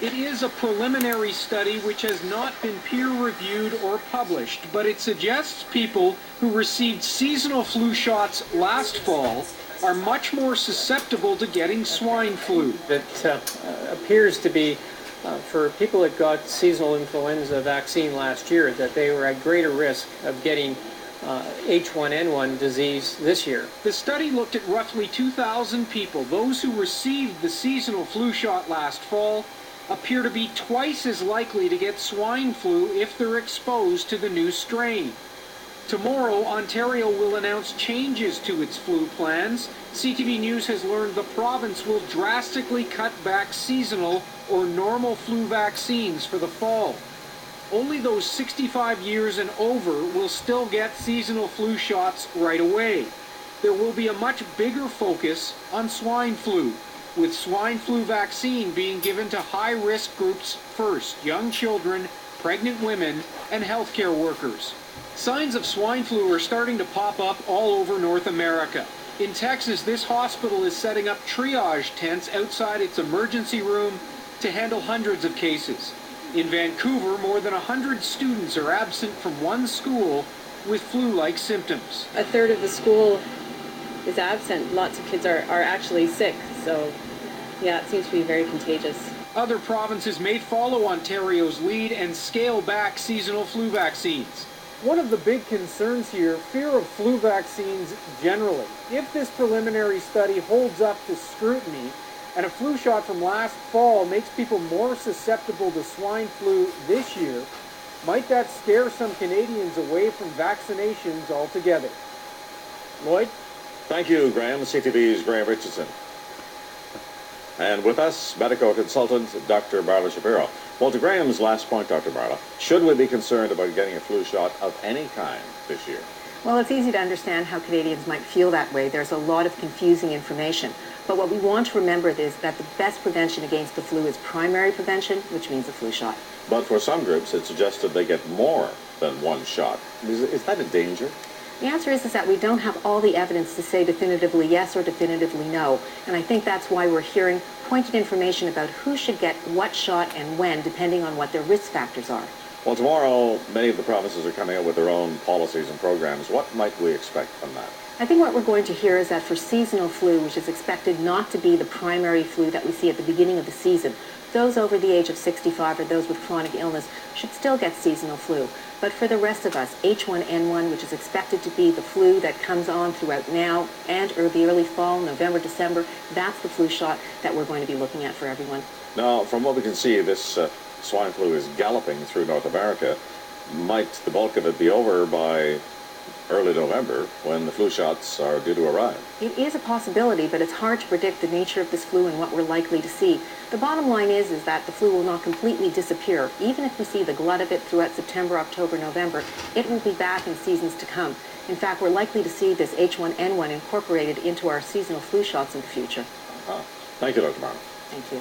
It is a preliminary study which has not been peer-reviewed or published, but it suggests people who received seasonal flu shots last fall are much more susceptible to getting swine flu. It appears to be for people that got seasonal influenza vaccine last year, that they were at greater risk of getting H1N1 disease this year. The study looked at roughly 2,000 people. Those who received the seasonal flu shot last fall appear to be twice as likely to get swine flu if they're exposed to the new strain. Tomorrow, Ontario will announce changes to its flu plans. CTV News has learned the province will drastically cut back seasonal or normal flu vaccines for the fall. Only those 65 years and over will still get seasonal flu shots right away. There will be a much bigger focus on swine flu, with swine flu vaccine being given to high-risk groups first: young children, pregnant women, and healthcare workers. Signs of swine flu are starting to pop up all over North America. In Texas, this hospital is setting up triage tents outside its emergency room to handle hundreds of cases. In Vancouver, more than 100 students are absent from one school with flu-like symptoms. A third of the school is absent. Lots of kids are actually sick, so yeah, it seems to be very contagious. Other provinces may follow Ontario's lead and scale back seasonal flu vaccines. One of the big concerns here, fear of flu vaccines generally. If this preliminary study holds up to scrutiny, and a flu shot from last fall makes people more susceptible to swine flu this year, might that scare some Canadians away from vaccinations altogether? Lloyd? Thank you, Graham. CTV's Graham Richardson. And with us, medical consultant Dr. Marla Shapiro. Well, to Graham's last point, Dr. Marla, should we be concerned about getting a flu shot of any kind this year? Well, it's easy to understand how Canadians might feel that way. There's a lot of confusing information. But what we want to remember is that the best prevention against the flu is primary prevention, which means a flu shot. But for some groups, it's suggested they get more than one shot. Is that a danger? The answer is that we don't have all the evidence to say definitively yes or definitively no. And I think that's why we're hearing pointed information about who should get what shot and when, depending on what their risk factors are. Well, tomorrow, many of the provinces are coming out with their own policies and programs. What might we expect from that? I think what we're going to hear is that for seasonal flu, which is expected not to be the primary flu that we see at the beginning of the season, those over the age of 65 or those with chronic illness should still get seasonal flu. But for the rest of us, H1N1, which is expected to be the flu that comes on throughout now and the early fall, November, December, that's the flu shot that we're going to be looking at for everyone. Now, from what we can see, this swine flu is galloping through North America. Might the bulk of it be over by early November, when the flu shots are due to arrive? It is a possibility, but it's hard to predict the nature of this flu and what we're likely to see. The bottom line is that the flu will not completely disappear. Even if we see the glut of it throughout September, October, November, it will be back in seasons to come. In fact, we're likely to see this H1N1 incorporated into our seasonal flu shots in the future. Thank you, Dr. Martin. Thank you.